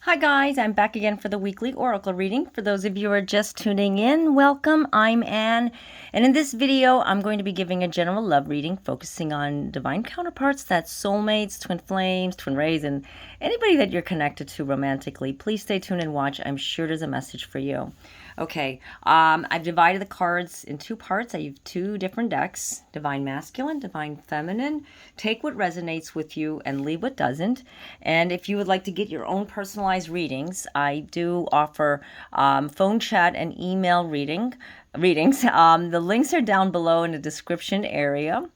Hi guys, I'm back again for the weekly oracle reading. For those of you who are just tuning in, welcome. I'm Anne, and in this video I'm going to be giving a general love reading focusing on divine counterparts, that's soulmates, twin flames, twin rays, and anybody that you're connected to romantically. Please stay tuned and watch. I'm sure there's a message for you. Okay, I've divided the cards in two parts. I have two different decks, divine masculine, divine feminine. Take what resonates with you and leave what doesn't. And if you would like to get your own personalized readings, I do offer phone chat and email readings. The links are down below in the description area.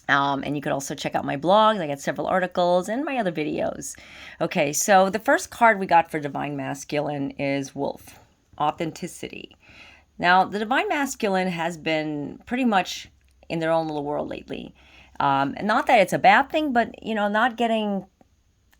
And you could also check out my blogs. I got several articles and my other videos. Okay, so the first card we got for Divine Masculine is Wolf, authenticity. Now, the Divine Masculine has been pretty much in their own little world lately. And not that it's a bad thing, but, not getting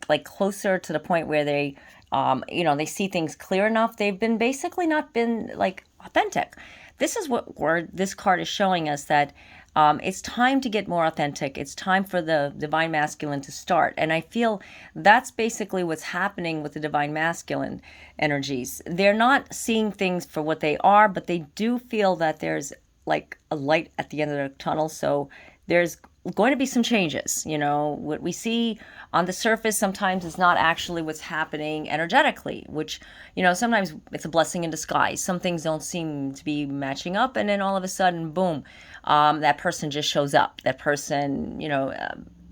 like closer to the point where they, they see things clear enough. They've been basically not been like authentic. This is where this card is showing us that it's time to get more authentic. It's time for the divine masculine to start. And I feel that's basically what's happening with the divine masculine energies. They're not seeing things for what they are, but they do feel that there's like a light at the end of the tunnel. So there's going to be some changes. What we see on the surface sometimes is not actually what's happening energetically, which, sometimes it's a blessing in disguise. Some things don't seem to be matching up, and then all of a sudden, boom, that person just shows up. That person,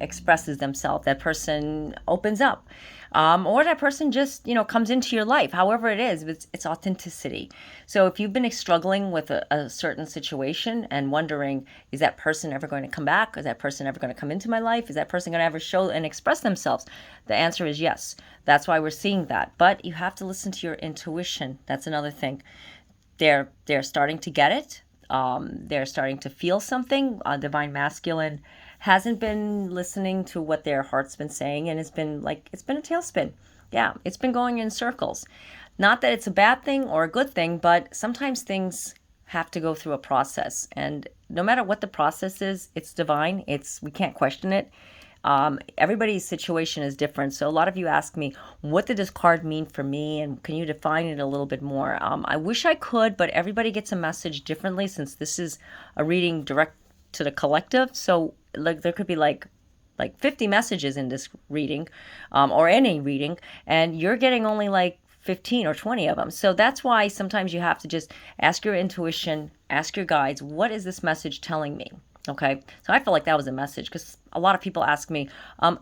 expresses themselves. That person opens up. Or that person just, comes into your life. However it is, it's authenticity. So if you've been struggling with a certain situation and wondering, is that person ever going to come back? Is that person ever going to come into my life? Is that person going to ever show and express themselves? The answer is yes. That's why we're seeing that. But you have to listen to your intuition. That's another thing. They're starting to get it. They're starting to feel something. Divine masculine hasn't been listening to what their heart's been saying, and it's been a tailspin. Yeah, it's been going in circles. Not that it's a bad thing or a good thing, but sometimes things have to go through a process, and no matter what the process is, it's divine. We can't question it. Everybody's situation is different. So a lot of you ask me, what did this card mean for me? And can you define it a little bit more? I wish I could, but everybody gets a message differently since this is a reading direct to the collective. So like there could be like 50 messages in this reading, or any reading, and you're getting only like 15 or 20 of them. So that's why sometimes you have to just ask your intuition, ask your guides, what is this message telling me? Okay, so I feel like that was a message because a lot of people ask me,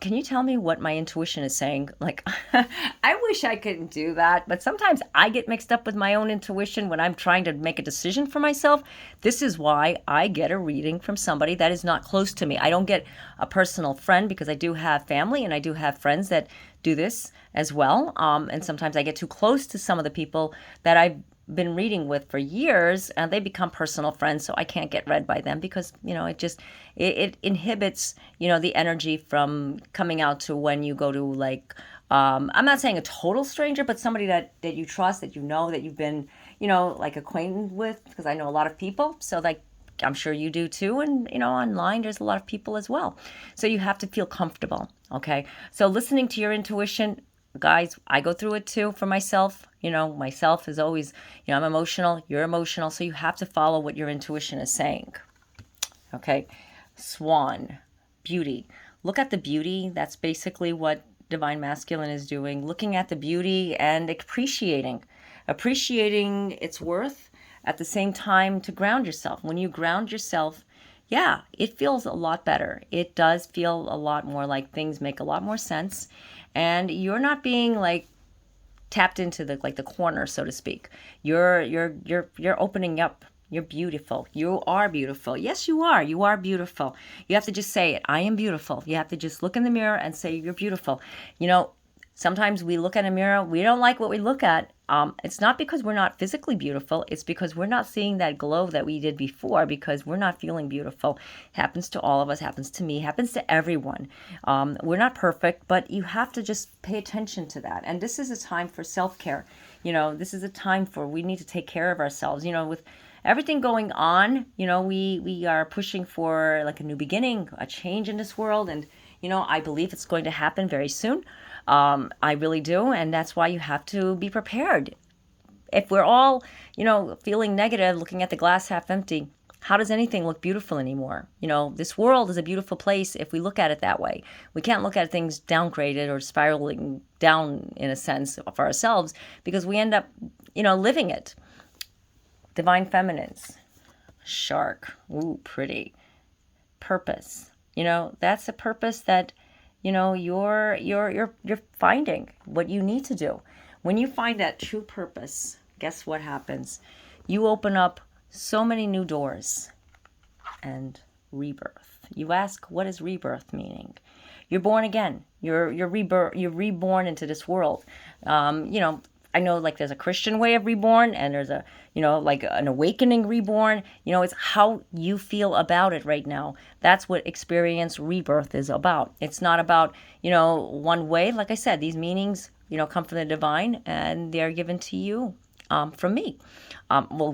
can you tell me what my intuition is saying? Like, I wish I could do that, but sometimes I get mixed up with my own intuition when I'm trying to make a decision for myself. This is why I get a reading from somebody that is not close to me. I don't get a personal friend because I do have family and I do have friends that do this as well. And sometimes I get too close to some of the people that I've been reading with for years, and they become personal friends, so I can't get read by them because it inhibits the energy from coming out to when you go to like I'm not saying a total stranger, but somebody that you trust, that that you've been like acquainted with, because I know a lot of people, so like I'm sure you do too, and online there's a lot of people as well, so you have to feel comfortable. Okay, so listening to your intuition, guys, I go through it too for myself. Myself is always, I'm emotional, you're emotional, so you have to follow what your intuition is saying. Okay, Swan, beauty. Look at the beauty. That's basically what divine masculine is doing. Looking at the beauty and appreciating its worth, at the same time to ground yourself. When you ground yourself, yeah, it feels a lot better. It does feel a lot more like things make a lot more sense, and you're not being like tapped into the corner, so to speak. You're opening up. You're beautiful. You are beautiful. Yes, you are. You are beautiful. You have to just say it. I am beautiful. You have to just look in the mirror and say you're beautiful. Sometimes we look at a mirror, we don't like what we look at. It's not because we're not physically beautiful. It's because we're not seeing that glow that we did before, because we're not feeling beautiful. Happens to all of us, happens to me, happens to everyone. We're not perfect, but you have to just pay attention to that. And this is a time for self-care. This is a time we need to take care of ourselves. With everything going on, we are pushing for like a new beginning, a change in this world. And I believe it's going to happen very soon. I really do. And that's why you have to be prepared. If we're all, feeling negative, looking at the glass half empty, how does anything look beautiful anymore? This world is a beautiful place if we look at it that way. We can't look at things downgraded or spiraling down, in a sense, for ourselves, because we end up, living it. Divine feminines. Shark. Ooh, pretty. Purpose. That's a purpose that, you're finding what you need to do. When you find that true purpose, guess what happens? You open up so many new doors and rebirth. You ask, what is rebirth meaning? You're born again. You're reborn into this world. I know, like, there's a Christian way of reborn, and there's a, like an awakening reborn. It's how you feel about it right now. That's what experience rebirth is about. It's not about, one way. Like I said, these meanings, come from the divine, and they're given to you from me.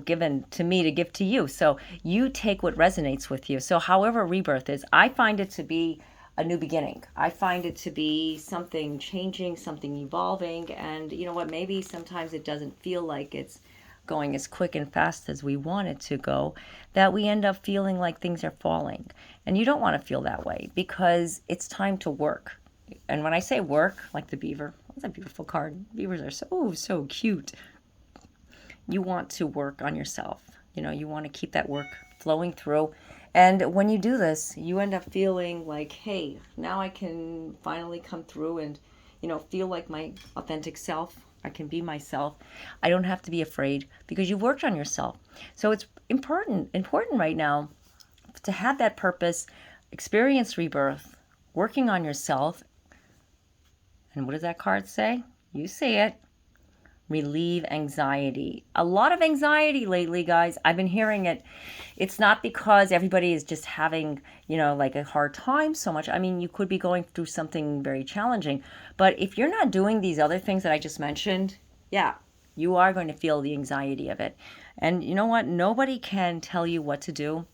Given to me to give to you. So you take what resonates with you. So however rebirth is, I find it to be a new beginning. I find it to be something changing, something evolving. And you know what, maybe sometimes it doesn't feel like it's going as quick and fast as we want it to go, that we end up feeling like things are falling. And you don't want to feel that way, because it's time to work. And when I say work, like the beaver, that's a beautiful card. Beavers are so cute. You want to work on yourself. You want to keep that work flowing through. And when you do this, you end up feeling like, hey, now I can finally come through and, feel like my authentic self. I can be myself. I don't have to be afraid, because you've worked on yourself. So it's important right now to have that purpose, experience rebirth, working on yourself. And what does that card say? You see it. Relieve anxiety. A lot of anxiety lately, guys. I've been hearing it. It's not because everybody is just having, like a hard time so much. I mean, you could be going through something very challenging. But if you're not doing these other things that I just mentioned, yeah, you are going to feel the anxiety of it. And you know what? Nobody can tell you what to do.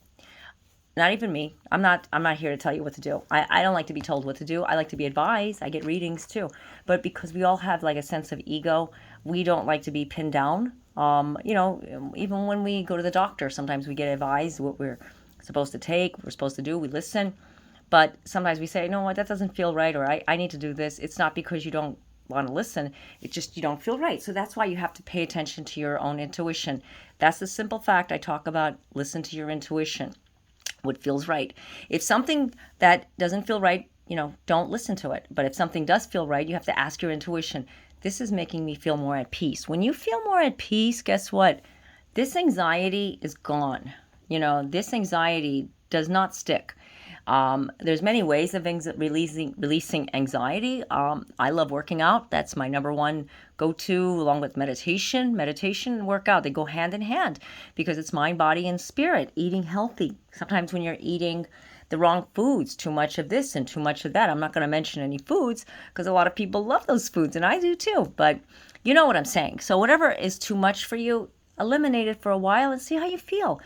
Not even me. I'm not here to tell you what to do. I don't like to be told what to do. I like to be advised. I get readings too. But because we all have like a sense of ego, we don't like to be pinned down. Even when we go to the doctor, sometimes we get advised what we're supposed to take, what we're supposed to do. We listen. But sometimes we say, no, what, that doesn't feel right, or I need to do this. It's not because you don't want to listen. It's just you don't feel right. So that's why you have to pay attention to your own intuition. That's the simple fact I talk about. Listen to your intuition. What feels right. If something that doesn't feel right, don't listen to it. But if something does feel right, you have to ask your intuition. This is making me feel more at peace. When you feel more at peace, guess what? This anxiety is gone. This anxiety does not stick. There's many ways of releasing anxiety. I love working out. That's my number one go-to, along with meditation. Meditation and workout, they go hand in hand, because it's mind, body, and spirit. Eating healthy. Sometimes when you're eating the wrong foods, too much of this and too much of that. I'm not going to mention any foods, because a lot of people love those foods, and I do too. But you know what I'm saying. So whatever is too much for you, eliminate it for a while and see how you feel.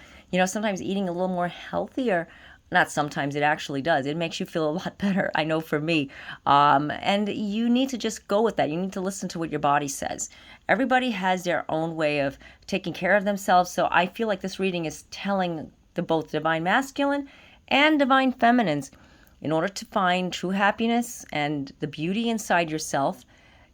Sometimes eating a little more healthier, not sometimes, it actually does. It makes you feel a lot better. I know for me. And you need to just go with that. You need to listen to what your body says. Everybody has their own way of taking care of themselves. So I feel like this reading is telling both divine masculine and divine feminines, in order to find true happiness and the beauty inside yourself,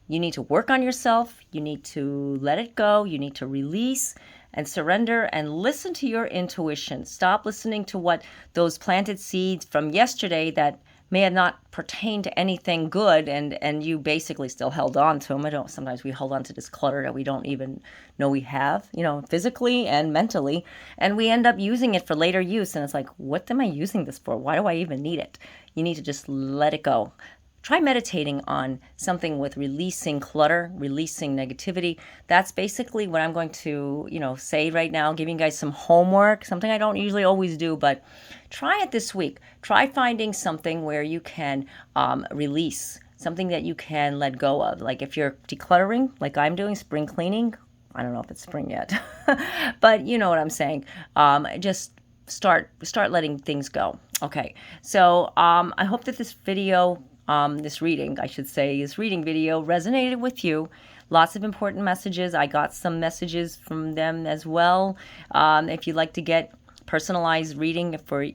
you need to work on yourself. You need to let it go. You need to release and surrender and listen to your intuition. Stop listening to what those planted seeds from yesterday that may have not pertained to anything good, and you basically still held on to them. Sometimes we hold on to this clutter that we don't even know we have, physically and mentally, and we end up using it for later use. And it's like, what am I using this for? Why do I even need it? You need to just let it go. Try meditating on something with releasing clutter, releasing negativity. That's basically what I'm going to, say right now, giving you guys some homework, something I don't usually always do, but try it this week. Try finding something where you can release, something that you can let go of. Like if you're decluttering, like I'm doing, spring cleaning. I don't know if it's spring yet, but you know what I'm saying. Just start letting things go. Okay, so I hope that this video this reading, I should say, this reading video resonated with you. Lots of important messages. I got some messages from them as well. If you'd like to get personalized reading for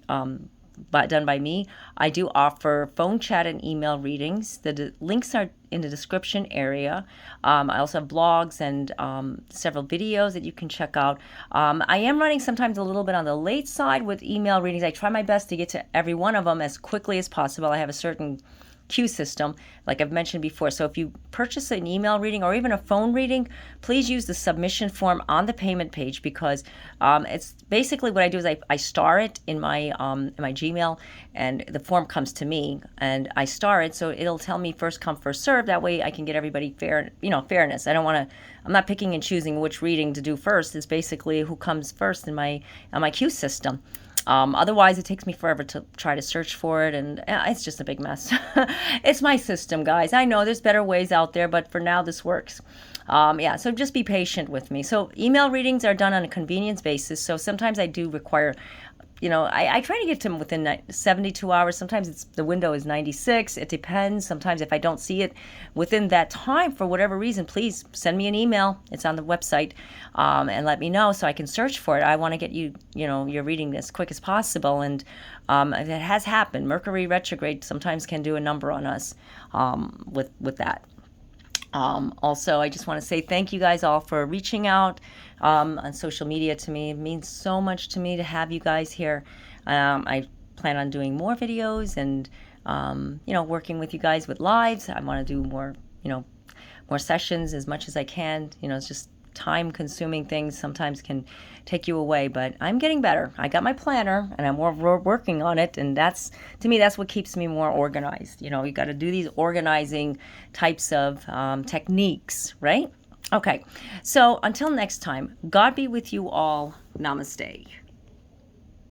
done by me, I do offer phone chat and email readings. The links are in the description area. I also have blogs and several videos that you can check out. I am running sometimes a little bit on the late side with email readings. I try my best to get to every one of them as quickly as possible. I have a certain queue system, like I've mentioned before. So if you purchase an email reading or even a phone reading, please use the submission form on the payment page, because it's basically what I do is I star it in my Gmail, and the form comes to me and I star it, so it'll tell me first come first serve. That way I can get everybody fairness. I'm not picking and choosing which reading to do first. It's basically who comes first in my queue system. Otherwise, it takes me forever to try to search for it, and it's just a big mess. It's my system, guys. I know there's better ways out there, but for now, this works. So just be patient with me. So email readings are done on a convenience basis. So sometimes I do require, I try to get to them within 72 hours. Sometimes the window is 96. It depends. Sometimes if I don't see it within that time for whatever reason, please send me an email. It's on the website, and let me know so I can search for it. I want to get your reading as quick as possible. And it has happened. Mercury retrograde sometimes can do a number on us with that. Also, I just want to say thank you guys all for reaching out on social media to me. It means so much to me to have you guys here. I plan on doing more videos and, working with you guys with lives. I want to do more sessions as much as I can. It's just time-consuming things sometimes can take you away, but I'm getting better. I got my planner and I'm working on it, and that's what keeps me more organized. You got to do these organizing types of techniques, right? Okay, so until next time, God be with you all. Namaste.